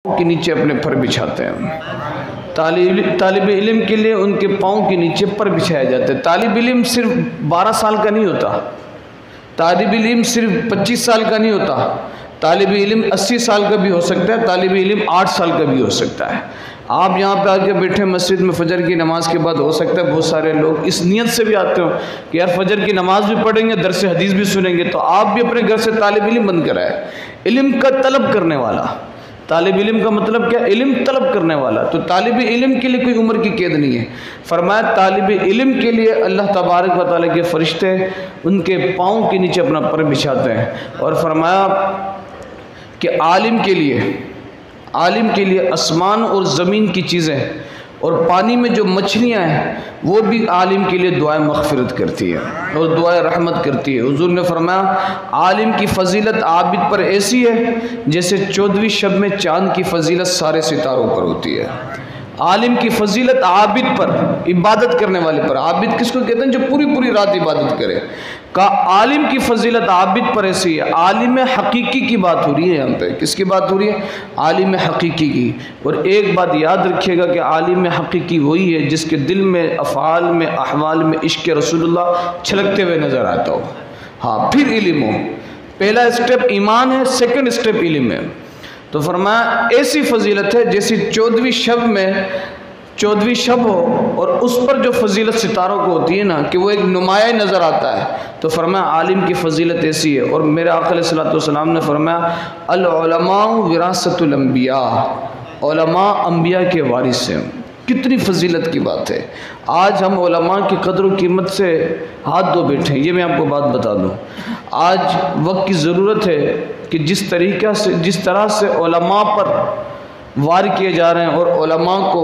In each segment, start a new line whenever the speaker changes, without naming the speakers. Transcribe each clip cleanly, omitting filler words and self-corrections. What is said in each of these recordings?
کے نیچے اپنے پر بچھاتے ہیں۔ طالب علم کے لیے ان کے پاؤں کے نیچے پر بچھایا جاتا ہے۔ طالب علم صرف 12 سال کا نہیں ہوتا، طالب علم صرف 25 سال کا نہیں ہوتا، طالب علم 80 سال کا بھی ہو سکتا ہے، طالب علم 8 سال کا بھی ہو سکتا ہے۔ آپ یہاں پہ آ کے بیٹھے مسجد میں فجر کی نماز کے بعد ہو سکتا ہے بہت سارے لوگ اس نیت سے بھی آتے ہوں کہ یار فجر کی نماز بھی پڑھیں گے، درس حدیث بھی سنیں گے، تو آپ بھی اپنے گھر سے طالب علم بن کر آئے، علم کا طلب کرنے والا۔ طالب علم کا مطلب کیا؟ علم طلب کرنے والا۔ تو طالب علم کے لیے کوئی عمر کی قید نہیں ہے۔ فرمایا طالب علم کے لیے اللہ تبارک و تعالیٰ کے فرشتے ان کے پاؤں کے نیچے اپنا پر بچھاتے ہیں، اور فرمایا کہ عالم کے لیے آسمان اور زمین کی چیزیں اور پانی میں جو مچھلیاں ہیں وہ بھی عالم کے لیے دعائیں مغفرت کرتی ہے اور دعائیں رحمت کرتی ہے۔ حضور نے فرمایا عالم کی فضیلت عابد پر ایسی ہے جیسے 14ویں شب میں چاند کی فضیلت سارے ستاروں پر ہوتی ہے۔ عالم کی فضیلت عابد پر، عبادت کرنے والے پر۔ عابد کس کو کہتے ہیں؟ جو پوری رات عبادت کرے۔ عالم کی فضیلت عابد پر ایسی ہے۔ عالم حقیقی کی بات ہو رہی ہے یہاں پہ۔ کس کی بات ہو رہی ہے؟ عالم حقیقی کی۔ اور ایک بات یاد رکھیے گا کہ عالم حقیقی وہی ہے جس کے دل میں، افعال میں، احوال میں عشق رسول اللہ چھلکتے ہوئے نظر آتا ہو۔ ہاں، پھر علم ہو۔ پہلا اسٹیپ ایمان ہے، سیکنڈ اسٹیپ علم ہے۔ تو فرمایا ایسی فضیلت ہے جیسی 14ویں شب میں 14ویں شب ہو اور اس پر جو فضیلت ستاروں کو ہوتی ہے نا کہ وہ ایک نمایاں نظر آتا ہے، تو فرمایا عالم کی فضیلت ایسی ہے۔ اور میرے آقا علیہ الصلوۃ والسلام نے فرمایا العلماء وراثۃ الانبیاء، علماء انبیاء کے وارث ہیں۔ کتنی فضیلت کی بات ہے۔ آج ہم علماء کی قدر و قیمت سے ہاتھ دھو بیٹھے ہیں۔ یہ میں آپ کو بات بتا دوں، آج وقت کی ضرورت ہے کہ جس طرح سے علماء پر وار کیے جا رہے ہیں اور علماء کو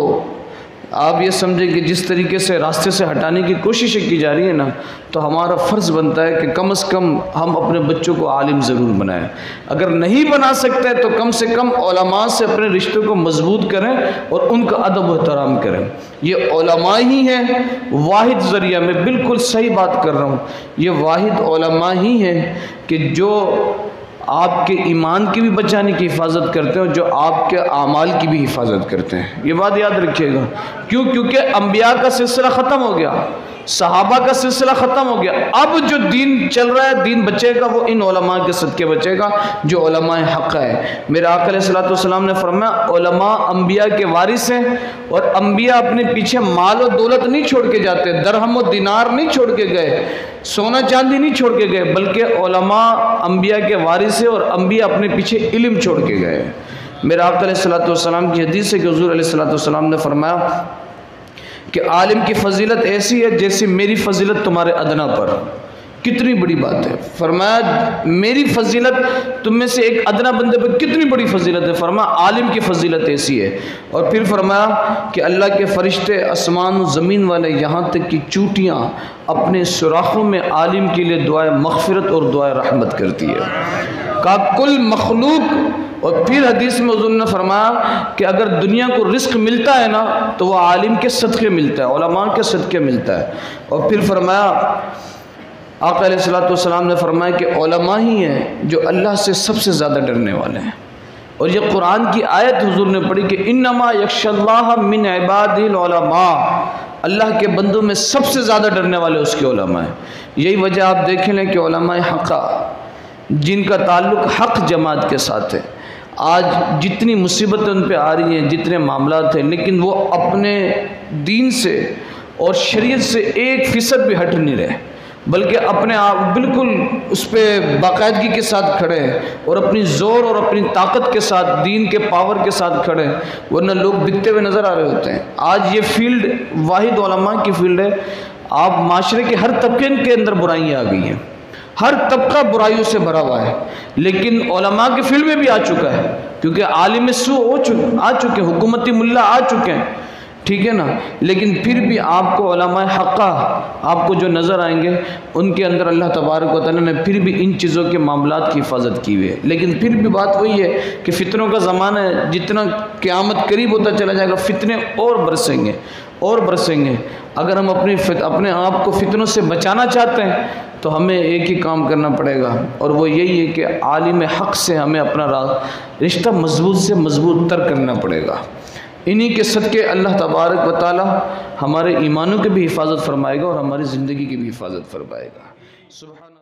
آپ یہ سمجھیں کہ جس طریقے سے راستے سے ہٹانے کی کوششیں کی جا رہی ہیں نا، تو ہمارا فرض بنتا ہے کہ کم از کم ہم اپنے بچوں کو عالم ضرور بنائیں۔ اگر نہیں بنا سکتے تو کم سے کم علماء سے اپنے رشتوں کو مضبوط کریں اور ان کا ادب و احترام کریں۔ یہ علماء ہی ہیں واحد ذریعہ، میں بالکل صحیح بات کر رہا ہوں، یہ واحد علماء ہی ہیں کہ جو آپ کے ایمان کی بھی بچانے کی حفاظت کرتے ہیں اور جو آپ کے اعمال کی بھی حفاظت کرتے ہیں۔ یہ بات یاد رکھیے گا۔ کیونکہ انبیاء کا سلسلہ ختم ہو گیا، صحابہ کا سلسلہ ختم ہو گیا، اب جو دین چل رہا ہے، دین بچے گا وہ ان علماء کے صدقے بچے گا جو علماء حق ہے۔ میرے آقا علیہ الصلوۃ والسلام نے فرمایا علماء انبیاء کے وارث ہیں، اور انبیاء اپنے پیچھے مال و دولت نہیں چھوڑ کے جاتے، درہم و دینار نہیں چھوڑ کے گئے، سونا چاندی نہیں چھوڑ کے گئے، بلکہ علماء انبیاء کے وارث ہیں اور انبیاء اپنے پیچھے علم چھوڑ کے گئے۔ میرے آقا علیہ الصلوۃ والسلام کی حدیث ہے کہ حضور علیہ الصلوۃ والسلام نے فرمایا کہ عالم کی فضیلت ایسی ہے جیسی میری فضیلت تمہارے ادنا پر۔ کتنی بڑی بات ہے۔ فرمایا میری فضیلت تم میں سے ایک ادنا بندے پر کتنی بڑی فضیلت ہے۔ فرمایا عالم کی فضیلت ایسی ہے۔ اور پھر فرمایا کہ اللہ کے فرشتے آسمان و زمین والے یہاں تک کہ چوٹیاں اپنے سوراخوں میں عالم کے لیے دعائیں مغفرت اور دعائیں رحمت کرتی ہے۔ کا کل مخلوق۔ اور پھر حدیث میں حضور نے فرمایا کہ اگر دنیا کو رزق ملتا ہے نا تو وہ عالم کے صدقے ملتا ہے، علماء کے صدقے ملتا ہے۔ اور پھر فرمایا آقا علیہ الصلوۃ والسلام نے فرمایا کہ علماء ہی ہیں جو اللہ سے سب سے زیادہ ڈرنے والے ہیں۔ اور یہ قرآن کی آیت حضور نے پڑھی کہ انما یخشی اللہ من عبادہ العلماء، اللہ کے بندوں میں سب سے زیادہ ڈرنے والے اس کے علماء ہیں۔ یہی وجہ آپ دیکھ لیں کہ علماء حقہ جن کا تعلق حق جماعت کے ساتھ ہے، آج جتنی مصیبتیں ان پہ آ رہی ہیں، جتنے معاملات ہیں، لیکن وہ اپنے دین سے اور شریعت سے 1% بھی ہٹ نہیں رہے، بلکہ اپنے آپ بالکل اس پہ باقاعدگی کے ساتھ کھڑے ہیں اور اپنی زور اور اپنی طاقت کے ساتھ، دین کے پاور کے ساتھ کھڑے ہیں، ورنہ لوگ بکتے ہوئے نظر آ رہے ہوتے ہیں۔ آج یہ فیلڈ واحد علماء کی فیلڈ ہے۔ آپ معاشرے کے ہر طبقے کے اندر برائیاں آ گئی ہیں، ہر طبقہ برائیوں سے بھرا ہوا ہے، لیکن علماء کے فیلڈ میں بھی آ چکا ہے، کیونکہ عالم سو آ چکے، حکومتی ملا آ چکے ہیں، ٹھیک ہے نا۔ لیکن پھر بھی آپ کو علماء حقہ آپ کو جو نظر آئیں گے ان کے اندر اللہ تبارک و تعالیٰ نے پھر بھی ان چیزوں کے معاملات کی حفاظت کی ہوئی ہے۔ لیکن پھر بھی بات وہی ہے کہ فتنوں کا زمانہ ہے، جتنا قیامت قریب ہوتا چلا جائے گا فتنے اور برسیں گے اور برسیں گے۔ اگر ہم اپنے آپ کو فتنوں سے بچانا چاہتے ہیں تو ہمیں ایک ہی کام کرنا پڑے گا، اور وہ یہی ہے کہ عالم حق سے ہمیں اپنا رشتہ مضبوط سے مضبوط تر کرنا پڑے گا۔ انہی کے صدقے اللہ تبارک و تعالی ہمارے ایمانوں کی بھی حفاظت فرمائے گا اور ہماری زندگی کی بھی حفاظت فرمائے گا۔ سبحان